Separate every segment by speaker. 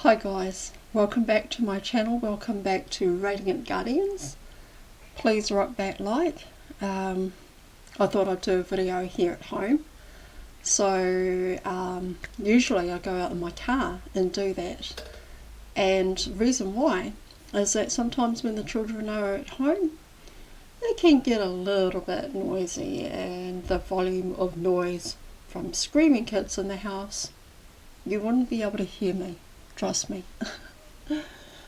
Speaker 1: Hi guys, welcome back to my channel, welcome back to Radiant Guardians. Please rock that like. I thought I'd do a video here at home. So usually I go out in my car and do that. And the reason why is that sometimes when the children are at home, they can get a little bit noisy, and the volume of noise from screaming kids in the house, you wouldn't be able to hear me. Trust me.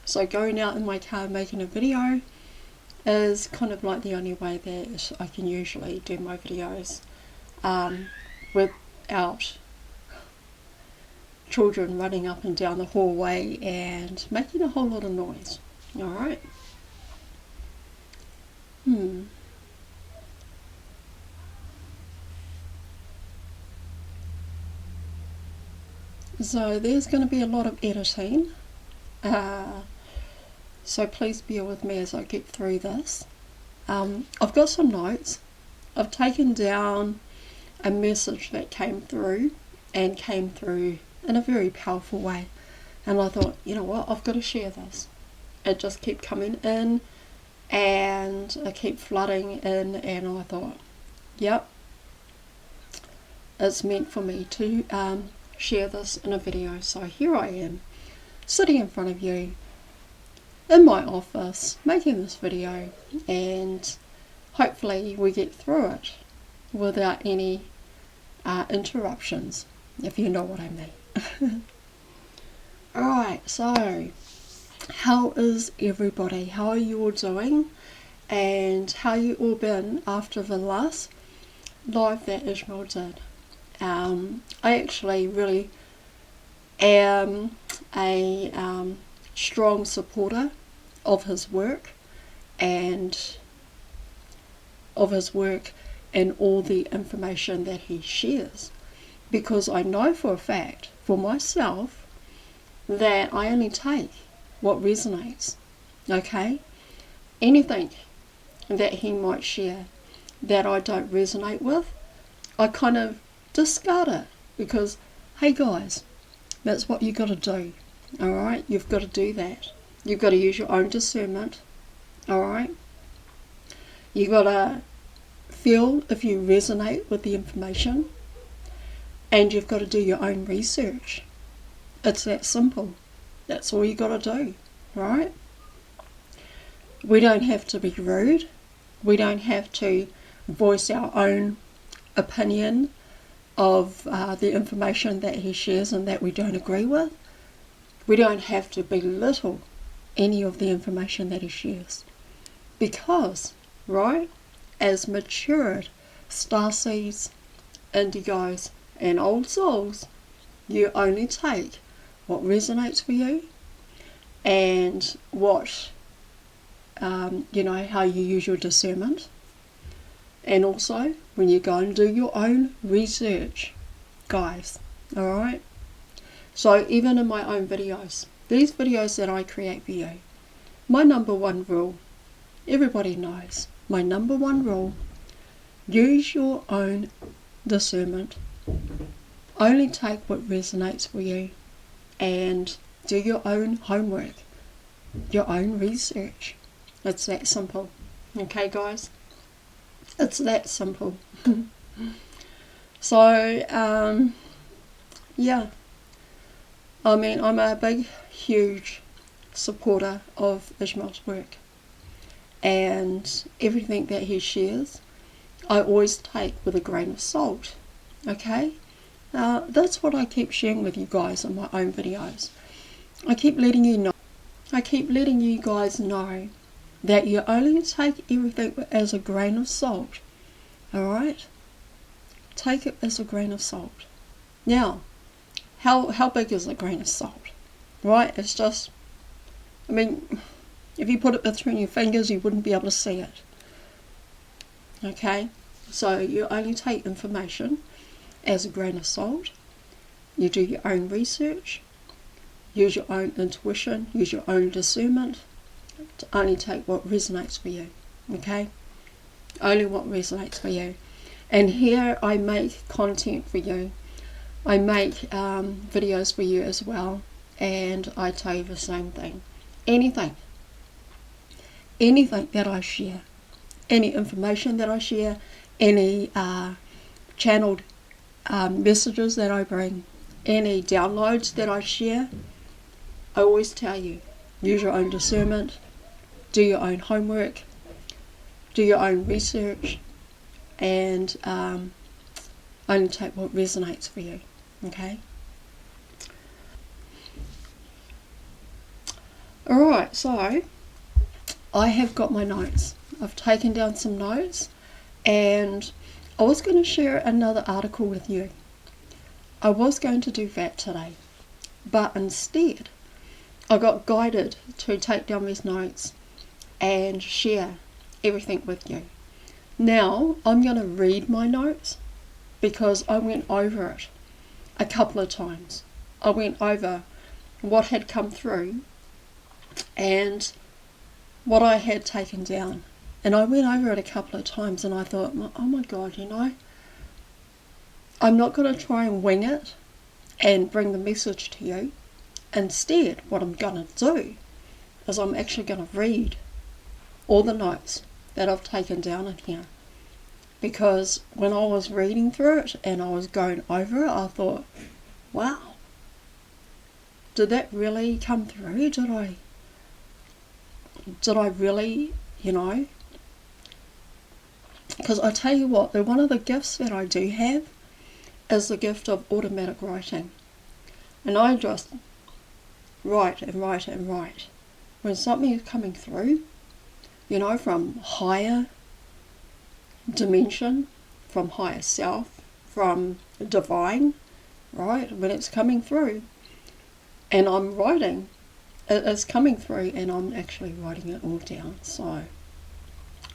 Speaker 1: So going out in my car making a video is kind of like the only way that I can usually do my videos without children running up and down the hallway and making a whole lot of noise. Alright. So there's going to be a lot of editing, so please bear with me as I get through this. I've got some notes. I've taken down a message that came through in a very powerful way, and I thought, you know what, I've got to share this. It just kept coming in and it kept flooding in, and I thought, yep, it's meant for me to share this in a video. So here I am, sitting in front of you in my office making this video, and hopefully we get through it without any interruptions, if you know what I mean. Alright, so how is everybody? How are you all doing? And how you all been after the last live that Ishmael did? I actually really am a strong supporter of his work and all the information that he shares, because I know for a fact, for myself, that I only take what resonates. Okay? Anything that he might share that I don't resonate with, I kind of discard it, because hey guys, that's what you got to do. Alright, you've got to do that. You've got to use your own discernment. Alright, you got to feel if you resonate with the information, and you've got to do your own research. It's that simple. That's all you got to do. Right? We don't have to be rude. We don't have to voice our own opinion of the information that he shares and that we don't agree with. We don't have to belittle any of the information that he shares, because, right, as matured starseeds, indigos and old souls, you only take what resonates for you and what how you use your discernment. And also, when you go and do your own research, guys, alright? So even in my own videos, these videos that I create for you, my number one rule, everybody knows, my number one rule, use your own discernment. Only take what resonates for you and do your own homework, your own research. It's that simple. Okay, guys? It's that simple. So, yeah. I mean, I'm a big, huge supporter of Ishmael's work. And everything that he shares, I always take with a grain of salt. Okay? That's what I keep sharing with you guys in my own videos. I keep letting you guys know that you only take everything as a grain of salt. Alright? Take it as a grain of salt. Now, how big is a grain of salt? Right? It's just, I mean, if you put it between your fingers, you wouldn't be able to see it. Okay? So you only take information as a grain of salt. You do your own research. Use your own intuition. Use your own discernment. To only take what resonates for you. Okay? Only what resonates for you. And here I make content for you. I make videos for you as well. and I tell you the same thing. Anything that I share, any information that I share, any channeled messages that I bring, any downloads that I share, I always tell you, use your own discernment, do your own homework, do your own research, and only take what resonates for you, okay? Alright, so I have got my notes. I've taken down some notes, and I was going to share another article with you. I was going to do that today, but instead I got guided to take down these notes and share everything with you. Now I'm going to read my notes because I went over it a couple of times. I went over what had come through and what I had taken down, and I went over it a couple of times, and I thought, oh my God, I'm not going to try and wing it and bring the message to you. Instead, what I'm going to do is I'm actually going to read all the notes that I've taken down in here, because when I was reading through it and I was going over it, I thought, wow, did that really come through? Did I really, because I tell you what, one of the gifts that I do have is the gift of automatic writing. And I just write and write and write. When something is coming through, from higher dimension, from higher self, from divine, right? When it's coming through and I'm writing, it is coming through and I'm actually writing it all down. So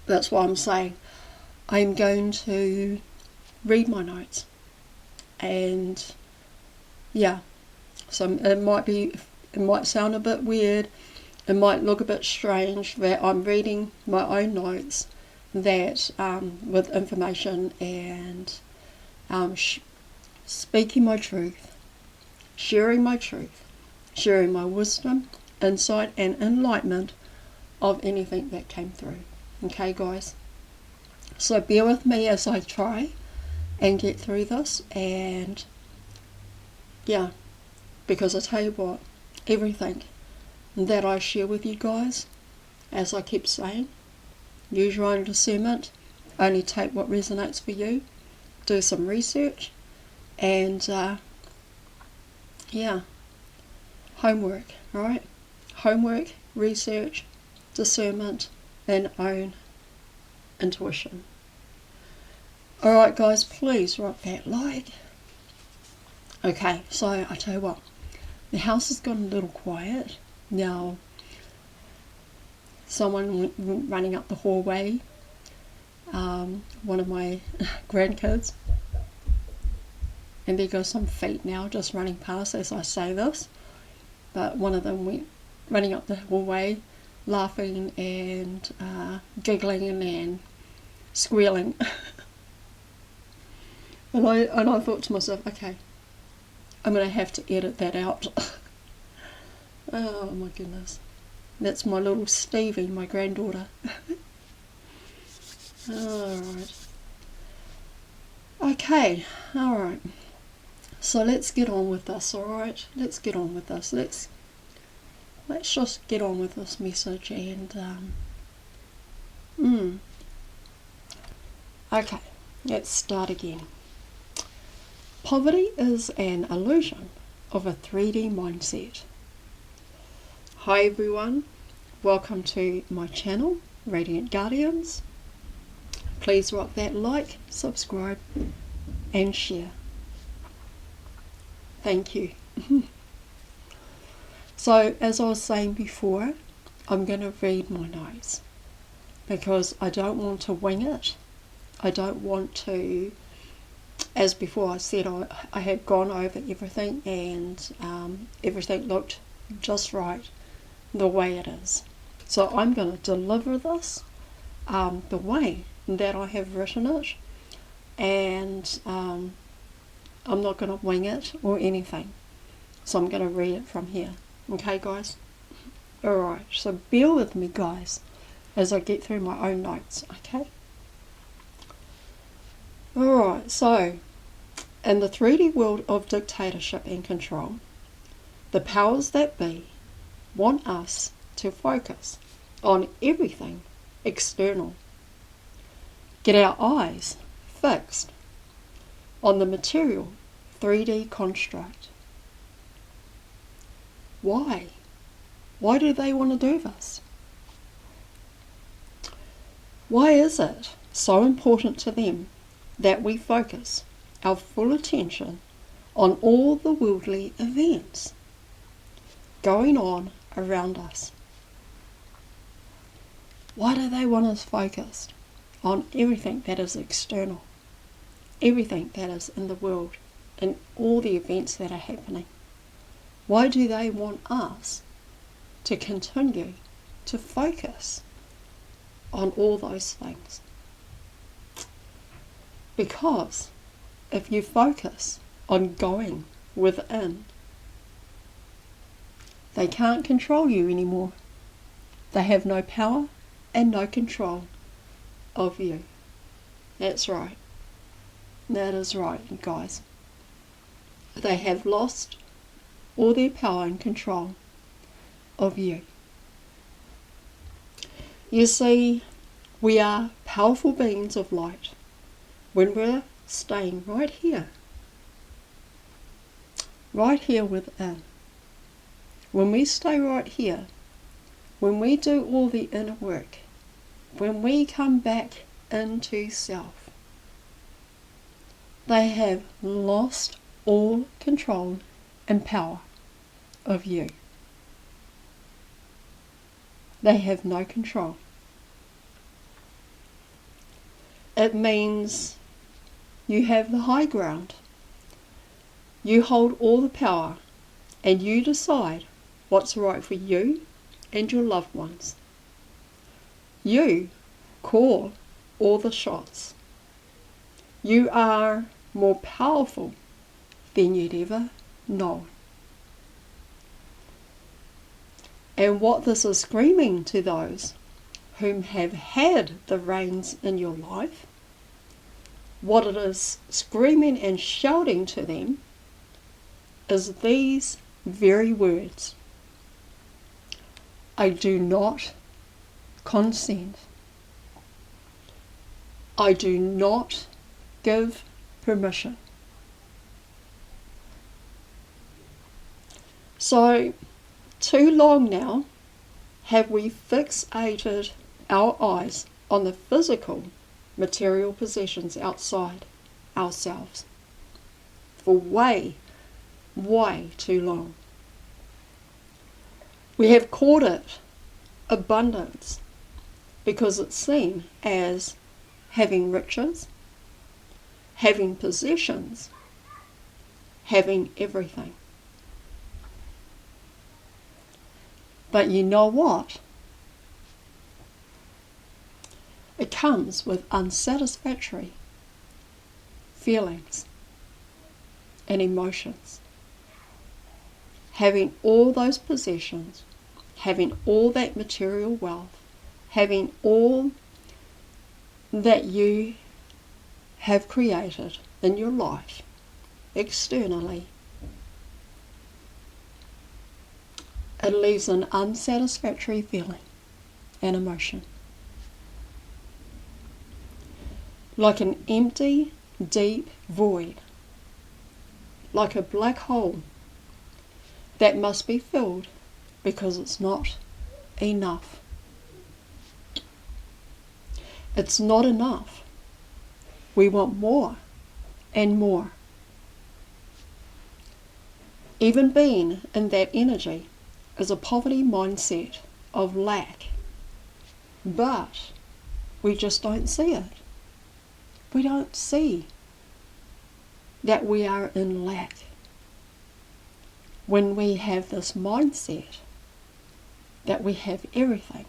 Speaker 1: that's why I'm saying I'm going to read my notes. And yeah, so it might sound a bit weird, it might look a bit strange that I'm reading my own notes that with information and speaking my truth, sharing my truth, sharing my wisdom, insight and enlightenment of anything that came through. Okay, guys? So bear with me as I try and get through this, and yeah, because I tell you what, everything that I share with you guys, as I keep saying, use your own discernment, only take what resonates for you, do some research, and yeah, homework, right? Homework, research, discernment, and own intuition. Alright guys, please write that like. Okay, so I tell you what, the house has gotten a little quiet. Now, someone went running up the hallway, one of my grandkids, and there goes some feet now just running past as I say this, but one of them went running up the hallway, laughing and giggling and squealing. and I thought to myself, okay, I'm going to have to edit that out. Oh my goodness. That's my little Stevie, my granddaughter. Alright. Okay, alright. So let's get on with this, alright? Let's get on with this. Let's just get on with this message and okay, let's start again. Poverty is an illusion of a 3D mindset. Hi everyone, welcome to my channel, Radiant Guardians. Please rock that like, subscribe and share. Thank you. So as I was saying before, I'm going to read my notes because I don't want to wing it. I don't want to, as before I said, I had gone over everything and everything looked just right the way it is. So I'm going to deliver this the way that I have written it, and I'm not going to wing it or anything. So I'm going to read it from here. Okay, guys? Alright, so bear with me, guys, as I get through my own notes, okay? Alright, so, in the 3D world of dictatorship and control, the powers that be want us to focus on everything external. Get our eyes fixed on the material 3D construct. Why? Why do they want to do this? Why is it so important to them that we focus our full attention on all the worldly events going on around us? Why do they want us focused on everything that is external, everything that is in the world, and all the events that are happening? Why do they want us to continue to focus on all those things? Because if you focus on going within, they can't control you anymore. They have no power and no control of you. That's right. That is right, you guys. They have lost all their power and control of you. You see, we are powerful beings of light when we're staying right here within. When we stay right here, when we do all the inner work, when we come back into self, they have lost all control and power of you. They have no control. It means you have the high ground. You hold all the power, and you decide what's right for you and your loved ones. You call all the shots. You are more powerful than you'd ever known. And what this is screaming to those whom have had the reins in your life, what it is screaming and shouting to them is these very words: I do not consent. I do not give permission. So, too long now have we fixated our eyes on the physical, material possessions outside ourselves for way too long. We have called it abundance because it's seen as having riches, having possessions, having everything. But you know what? It comes with unsatisfactory feelings and emotions. Having all those possessions, having all that material wealth, having all that you have created in your life externally, it leaves an unsatisfactory feeling and emotion. Like an empty, deep void. Like a black hole that must be filled because it's not enough. It's not enough. We want more and more. Even being in that energy is a poverty mindset of lack. But we just don't see it. We don't see that we are in lack when we have this mindset that we have everything.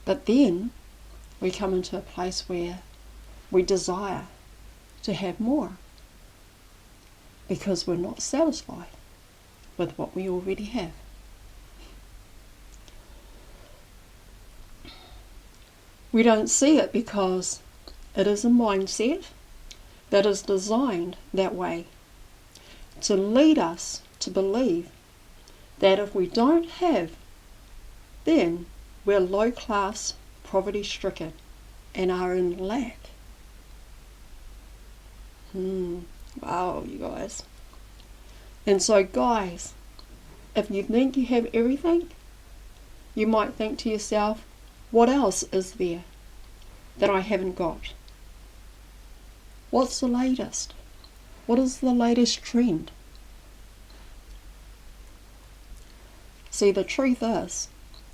Speaker 1: But then we come into a place where we desire to have more because we're not satisfied with what we already have. We don't see it because it is a mindset that is designed that way to lead us to believe that if we don't have, then we're low class, poverty stricken, and are in lack. Wow, you guys. And so guys, if you think you have everything, you might think to yourself, what else is there that I haven't got? What's the latest? What is the latest trend? See, the truth is,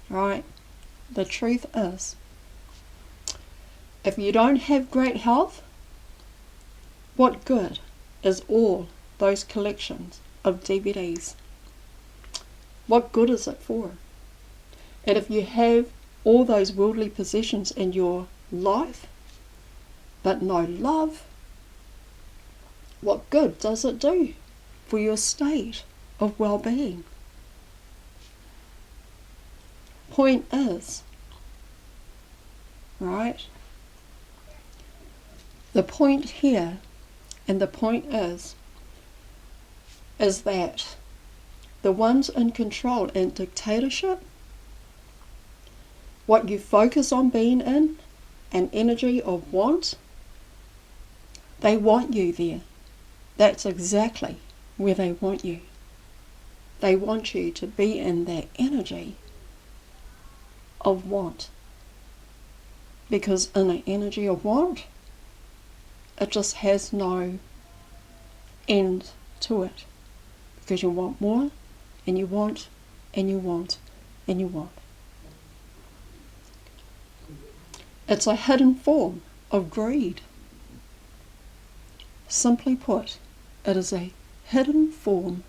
Speaker 1: right? The truth is, if you don't have great health, what good is all those collections of DVDs? What good is it for? And if you have all those worldly possessions in your life, but no love, what good does it do for your state of well-being? Point is, right? The point here, and the point is that the ones in control in dictatorship, what you focus on being in, an energy of want, they want you there. That's exactly where they want you. They want you to be in that energy of want. Because in an energy of want, it just has no end to it. Because you want more, and you want, and you want, and you want. It's a hidden form of greed. Simply put, it is a hidden form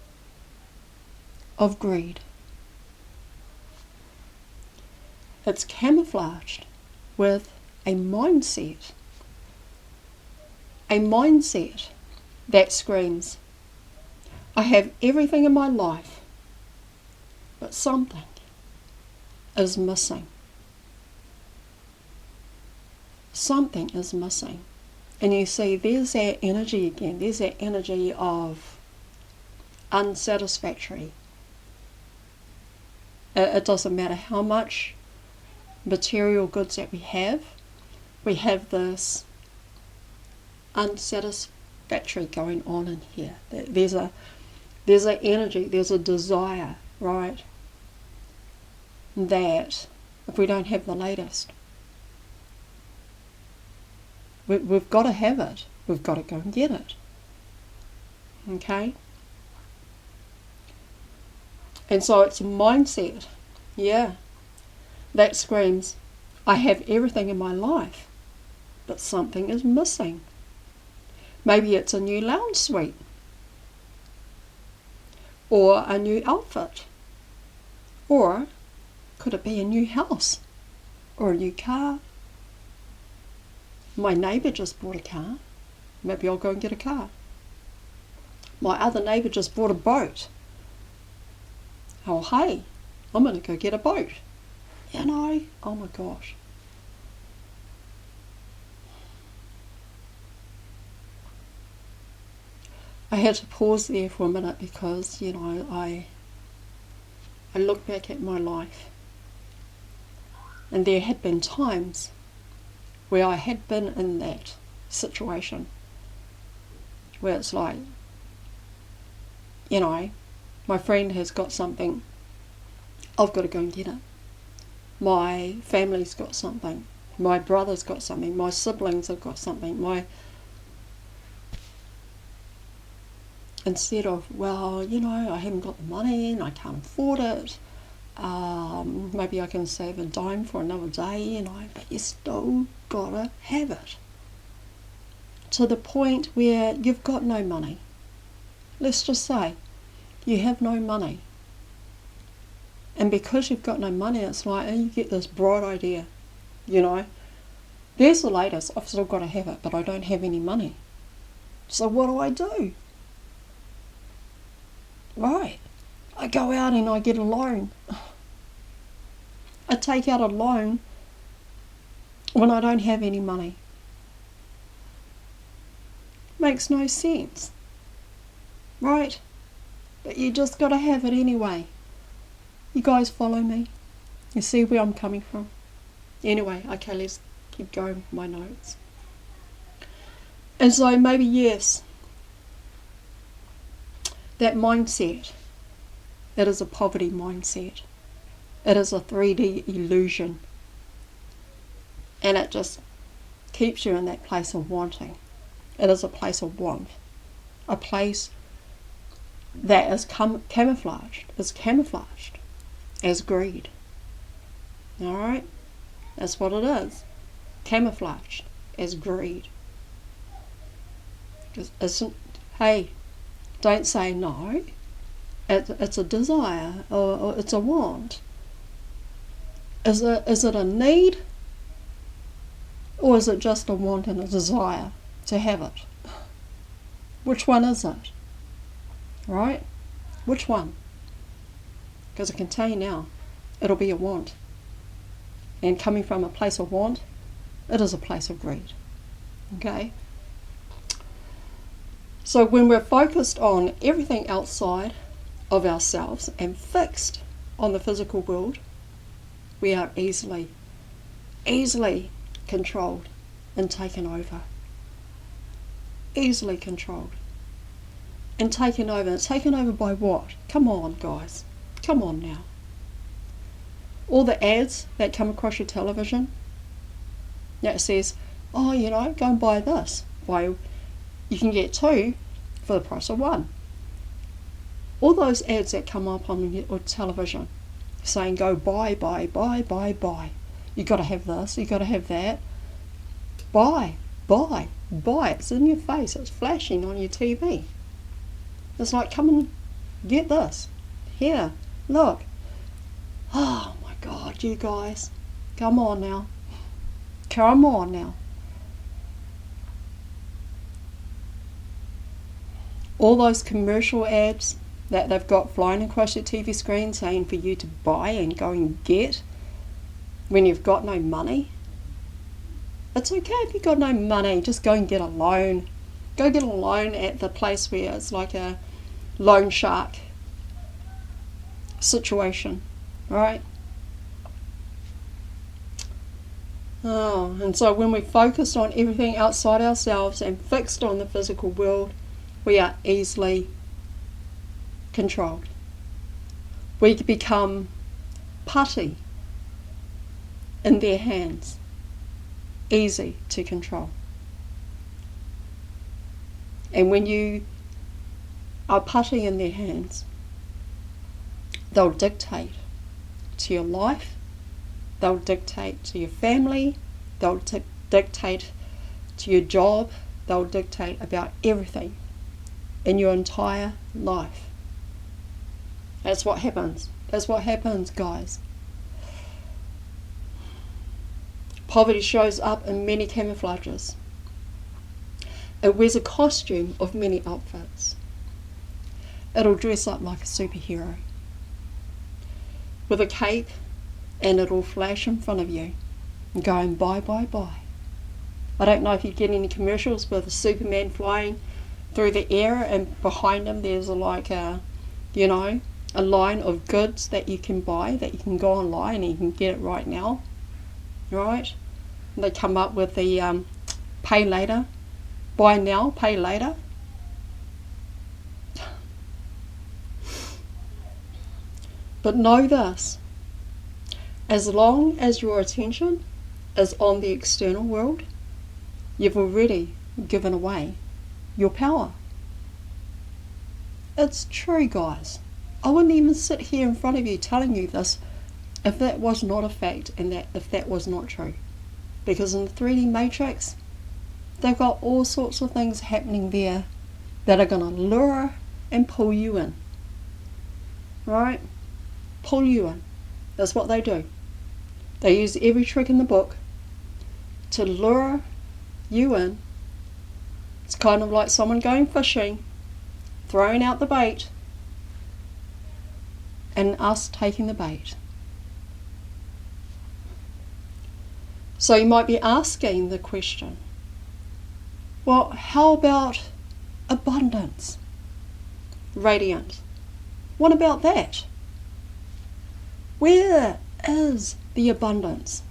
Speaker 1: of greed. It's camouflaged with a mindset that screams, I have everything in my life, but something is missing. Something is missing. And you see, there's that energy again. There's that energy of unsatisfactory. It doesn't matter how much material goods that we have this unsatisfactory going on in here. There's an energy, there's a desire, right? That if we don't have the latest, we've got to have it. We've got to go and get it. Okay? And so it's a mindset, that screams, I have everything in my life, but something is missing. Maybe it's a new lounge suite, or a new outfit, or could it be a new house, or a new car? My neighbour just bought a car. Maybe I'll go and get a car. My other neighbour just bought a boat. Oh, hey, I'm going to go get a boat. You know, oh my gosh. I had to pause there for a minute because, you know, I look back at my life, and there had been times where I had been in that situation where it's like, you know, my friend has got something, I've got to go and get it. My family's got something, my brother's got something, my siblings have got something, instead of, well, you know, I haven't got the money and I can't afford it, maybe I can save a dime for another day, you know, but you still gotta have it. To the point where you've got no money. Let's just say you have no money. And because you've got no money, it's like, you get this bright idea, you know, there's the latest, I've still got to have it, but I don't have any money. So what do? Right. I go out and I get a loan. I take out a loan when I don't have any money. Makes no sense. Right? But you just got to have it anyway. You guys follow me? You see where I'm coming from? Anyway, okay, let's keep going with my notes. And so maybe, yes, that mindset, it is a poverty mindset. It is a 3D illusion. And it just keeps you in that place of wanting. It is a place of want. A place that is camouflaged as greed. Alright? That's what it is. Camouflaged as greed. Hey, don't say no. It's a desire or it's a want. Is it a need? Or is it just a want and a desire to have it? Which one is it? Right? Which one? Because I can tell you now, it'll be a want. And coming from a place of want, it is a place of greed. Okay? So when we're focused on everything outside of ourselves and fixed on the physical world, we are easily controlled and taken over. Easily controlled and taken over. Taken over by what? Come on, guys. Come on now. All the ads that come across your television that says, oh, go and buy this. Why, you can get 2 for the price of 1. All those ads that come up on your television saying go buy. You got to have this, you got to have that. Buy. It's in your face. It's flashing on your TV. It's like, come and get this. Here, look. Oh my God, you guys. Come on now. All those commercial ads that they've got flying across your TV screen saying for you to buy and go and get when you've got no money. It's okay if you've got no money, just go and get a loan. Go get a loan at the place where it's like a loan shark situation, right? Oh, and so when we focus on everything outside ourselves and fixed on the physical world, we are easily controlled. We become putty in their hands. Easy to control. And when you are putty in their hands, they'll dictate to your life, they'll dictate to your family, they'll dictate to your job, they'll dictate about everything in your entire life. That's what happens. That's what happens, guys. Poverty shows up in many camouflages. It wears a costume of many outfits. It'll dress up like a superhero with a cape, and it'll flash in front of you and go and buy. I don't know if you get any commercials with a Superman flying through the air and behind him there's a line of goods that you can buy, that you can go online and you can get it right now. Right? And they come up with the pay later, buy now, pay later. But know this, as long as your attention is on the external world, you've already given away your power. It's true, guys. I wouldn't even sit here in front of you telling you this if that was not a fact and if that was not true. Because in the 3D matrix, they've got all sorts of things happening there that are going to lure and pull you in. Right? Pull you in. That's what they do. They use every trick in the book to lure you in. It's kind of like someone going fishing, throwing out the bait, and us taking the bait. So you might be asking the question, well, how about abundance? Radiant. What about that? Where is the abundance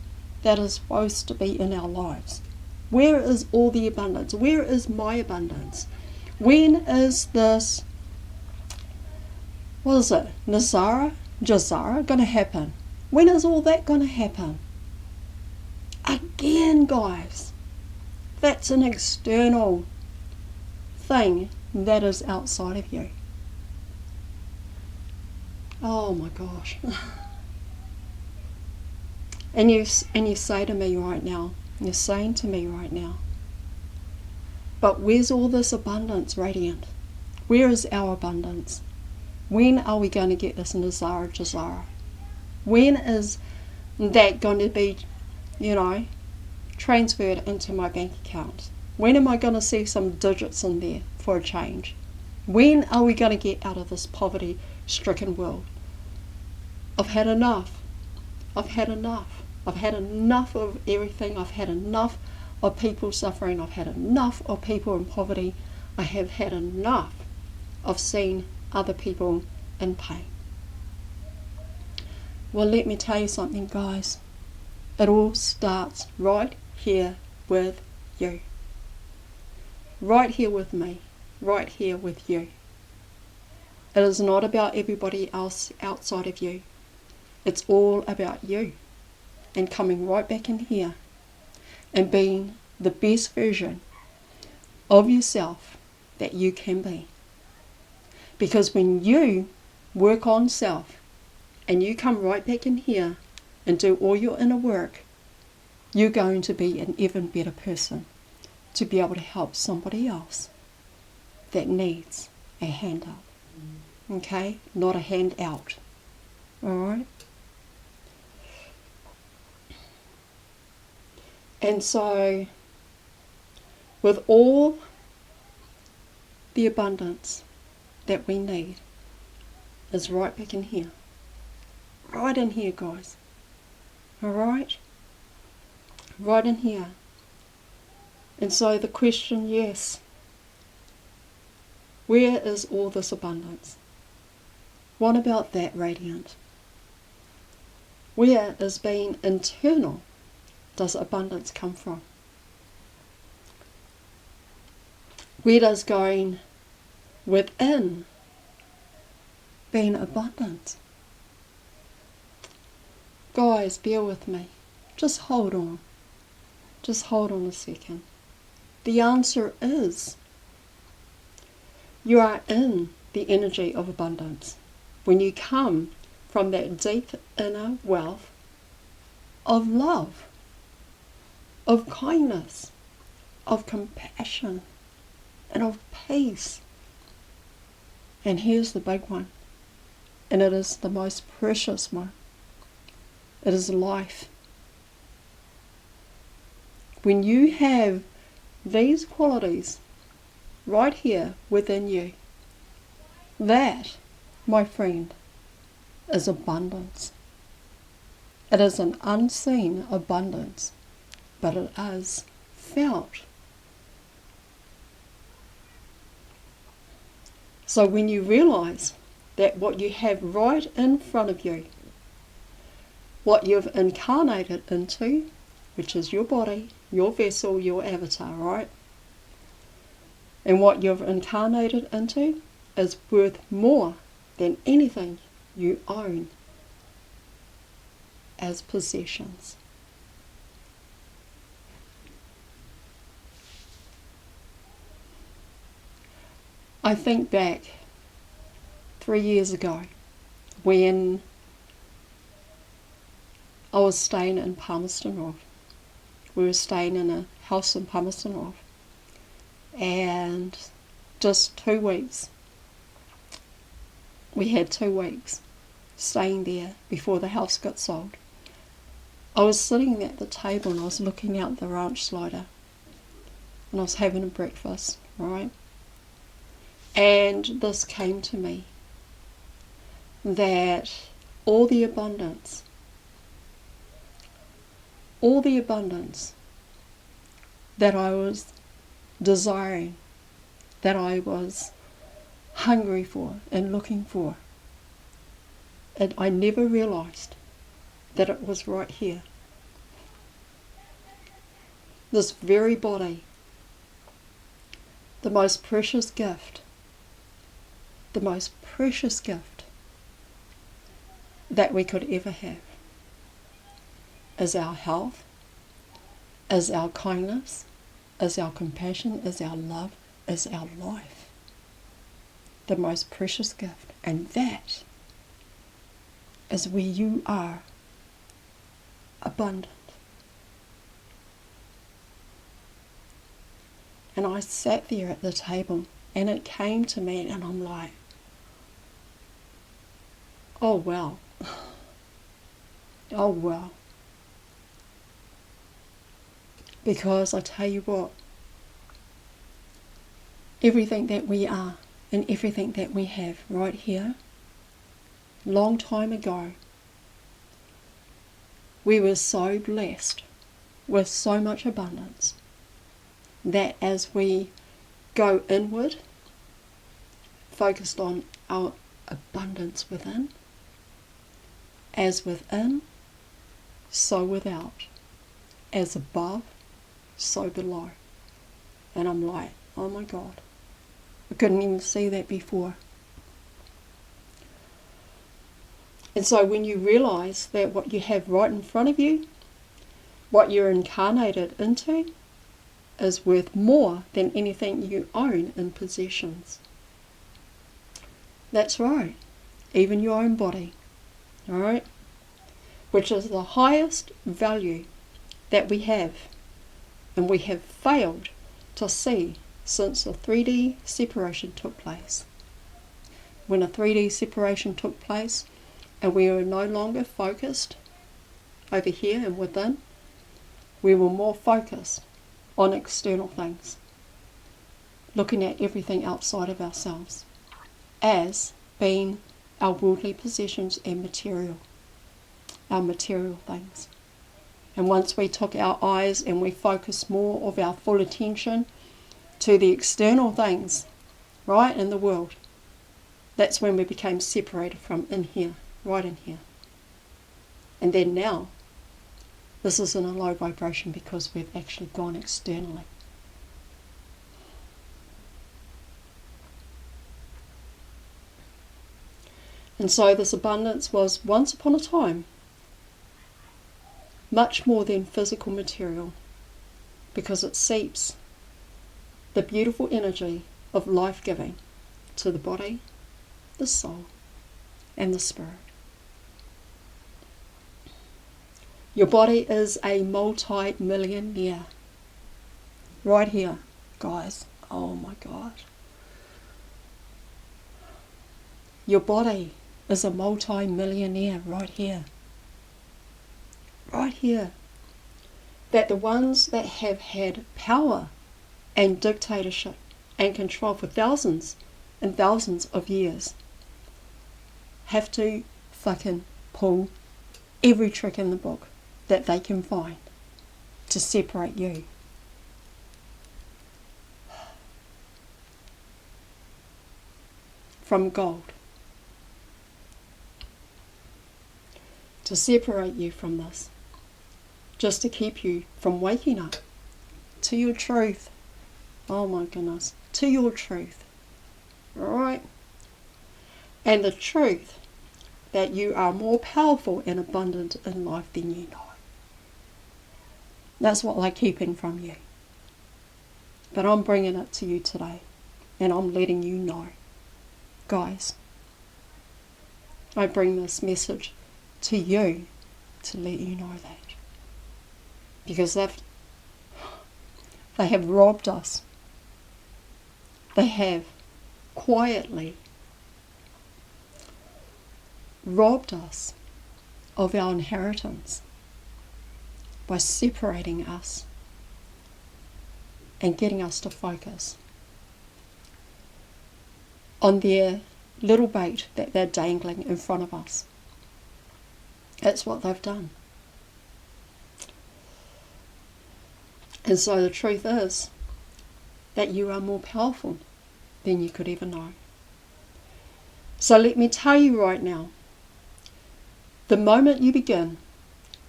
Speaker 1: that is supposed to be in our lives? Where is all the abundance? Where is my abundance? When is this, what is it, Jazara going to happen? When is all that going to happen? Again, guys, that's an external thing that is outside of you. Oh my gosh. And you say to me right now, you're saying to me right now, but where's all this abundance, Radiant? Where is our abundance? When are we going to get this Nazara Jazara? When is that going to be, transferred into my bank account? When am I going to see some digits in there for a change? When are we going to get out of this poverty-stricken world? I've had enough. I've had enough. I've had enough of everything. I've had enough of people suffering. I've had enough of people in poverty. I have had enough of seeing other people in pain. Well, let me tell you something, guys. It all starts right here with you. Right here with me. Right here with you. It is not about everybody else outside of you. It's all about you. And coming right back in here and being the best version of yourself that you can be. Because when you work on self and you come right back in here and do all your inner work, you're going to be an even better person to be able to help somebody else that needs a hand up. Okay? Not a hand out. Alright? And so, with all the abundance that we need is right back in here. Right in here, guys. Alright? Right in here. And so the question, yes, where is all this abundance? What about that, Radiant? Where is being internal does abundance come from? Where does going within being abundant? Guys, bear with me. Just hold on. Just hold on a second. The answer is you are in the energy of abundance when you come from that deep inner wealth of love, of kindness, of compassion, and of peace. And here's the big one, and it is the most precious one. It is life. When you have these qualities right here within you, that, my friend, is abundance. It is an unseen abundance, but it is felt. So when you realize that what you have right in front of you, what you've incarnated into, which is your body, your vessel, your avatar, right? And what you've incarnated into is worth more than anything you own as possessions. I think back 3 years ago when I was staying in Palmerston North. We were staying in a house in Palmerston North, and just 2 weeks. We had 2 weeks staying there before the house got sold. I was sitting at the table and I was looking out the ranch slider and I was having a breakfast, right? And this came to me. that all the abundance that I was desiring, that I was hungry for and looking for, and I never realized that it was right here. This very body, the most precious gift that we could ever have is our health, is our kindness, is our compassion, is our love, is our life. The most precious gift. And that is where you are abundant. And I sat there at the table and it came to me and I'm like, oh wow. Oh wow. Because I tell you what, everything that we are and everything that we have right here, long time ago, we were so blessed with so much abundance that as we go inward, focused on our abundance within, as within, so without, as above, so below. And I'm like, oh my God, I couldn't even see that before. And so when you realize that what you have right in front of you, what you're incarnated into, is worth more than anything you own in possessions. That's right, even your own body, alright? Which is the highest value that we have, and we have failed to see since the 3D separation took place. When a 3D separation took place, and we were no longer focused over here and within, we were more focused on external things, looking at everything outside of ourselves as being our worldly possessions and our material things. And once we took our eyes and we focused more of our full attention to the external things, right, in the world, that's when we became separated from in here, right in here. And then now, this is in a low vibration because we've actually gone externally. And so this abundance was once upon a time much more than physical material, because it seeps the beautiful energy of life-giving to the body, the soul, and the spirit. Your body is a multi-millionaire. Right here, guys. Oh my God. Your body is a multi-millionaire right here. Right here. That the ones that have had power and dictatorship and control for thousands and thousands of years have to fucking pull every trick in the book that they can find to separate you. From gold. To separate you from this. Just to keep you from waking up to your truth. Oh my goodness. To your truth. Alright? And the truth that you are more powerful and abundant in life than you know. That's what they're keeping from you. But I'm bringing it to you today. And I'm letting you know. Guys, I bring this message to you to let you know that. Because they have robbed us. They have quietly robbed us of our inheritance by separating us and getting us to focus on their little bait that they're dangling in front of us. That's what they've done. And so the truth is that you are more powerful than you could ever know. So let me tell you right now, the moment you begin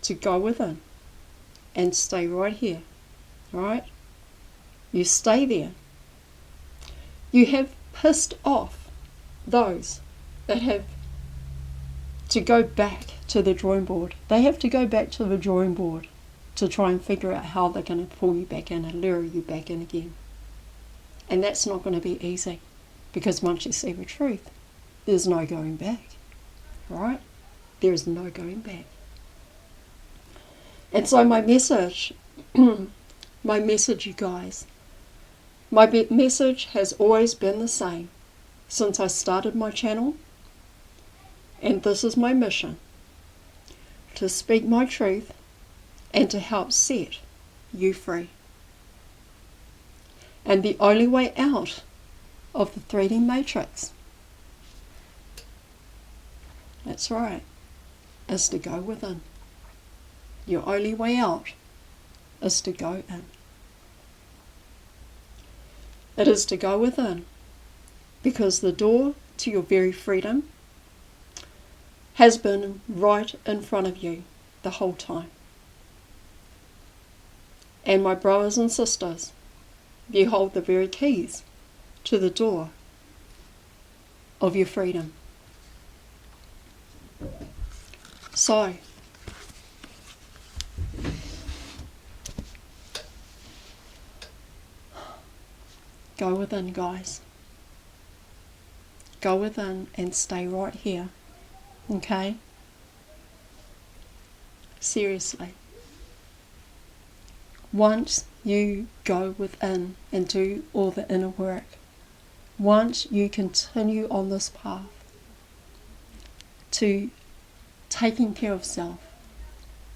Speaker 1: to go within and stay right here, right? You stay there. You have pissed off those that have to go back to the drawing board. They have to go back to the drawing board to try and figure out how they're going to pull you back in and lure you back in again. And that's not going to be easy, because once you see the truth, there's no going back, right? There is no going back. And so my message, you guys, my message has always been the same since I started my channel, and this is my mission: to speak my truth and to help set you free. And the only way out of the 3D matrix, that's right, is to go within. Your only way out is to go in. It is to go within, because the door to your very freedom has been right in front of you the whole time. And my brothers and sisters, you hold the very keys to the door of your freedom. So, go within, guys. Go within and stay right here. Okay? Seriously. Once you go within and do all the inner work, once you continue on this path to taking care of self,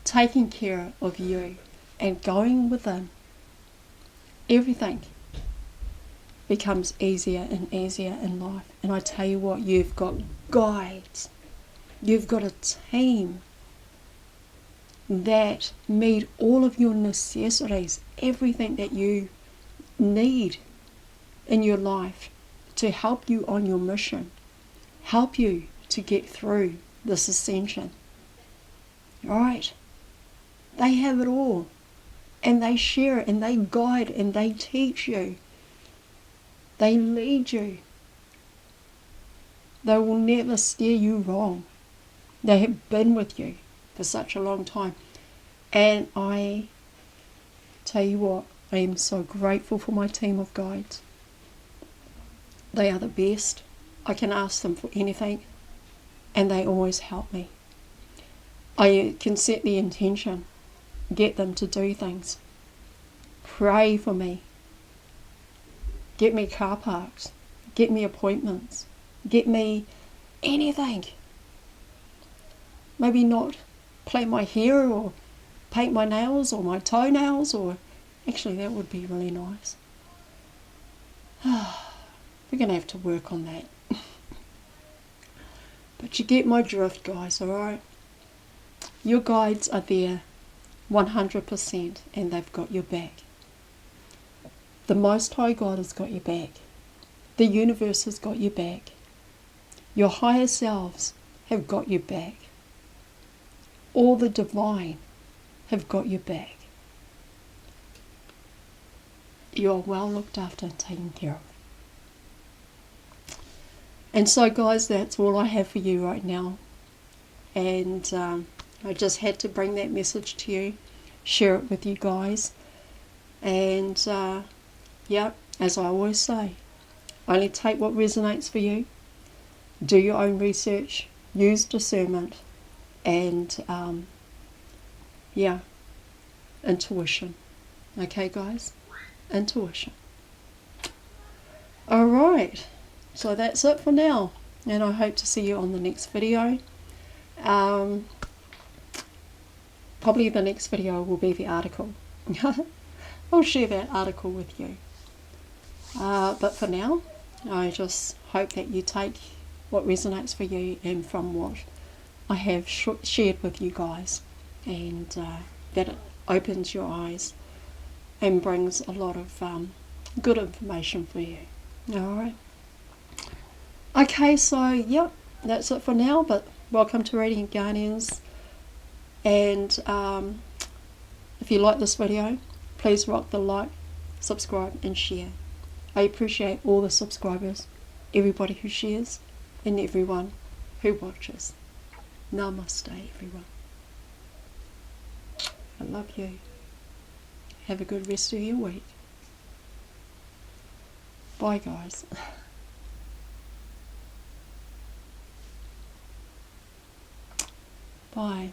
Speaker 1: taking care of you, and going within, everything becomes easier and easier in life. And I tell you what, you've got guides, you've got a team that meet all of your necessities, everything that you need in your life to help you on your mission, help you to get through this ascension. Right? They have it all, and they share it, and they guide, and they teach you. They lead you. They will never steer you wrong. They have been with you for such a long time. And I tell you what, I am so grateful for my team of guides. They are the best. I can ask them for anything, and they always help me. I can set the intention, get them to do things, pray for me, get me car parks, get me appointments, get me anything. Maybe not plait my hair or paint my nails or my toenails, or actually that would be really nice. We're going to have to work on that. But you get my drift, guys, alright? Your guides are there 100%, and they've got your back. The Most High God has got your back. The universe has got your back. Your higher selves have got your back. All the divine have got your back. You are well looked after and taken care of. And so, guys, that's all I have for you right now. And I just had to bring that message to you, share it with you guys. And yeah, as I always say, only take what resonates for you. Do your own research, use discernment, and yeah, intuition. Okay, guys? Intuition. Alright, so that's it for now, and I hope to see you on the next video. Probably the next video will be the article. I'll share that article with you. But for now, I just hope that you take what resonates for you and from what I have shared with you guys, and that it opens your eyes and brings a lot of good information for you. Alright. Okay, so yep, that's it for now, but welcome to Radiant Guardians. And if you like this video, please rock the like, subscribe and share. I appreciate all the subscribers, everybody who shares, and everyone who watches. Namaste, everyone. I love you. Have a good rest of your week. Bye, guys. Bye.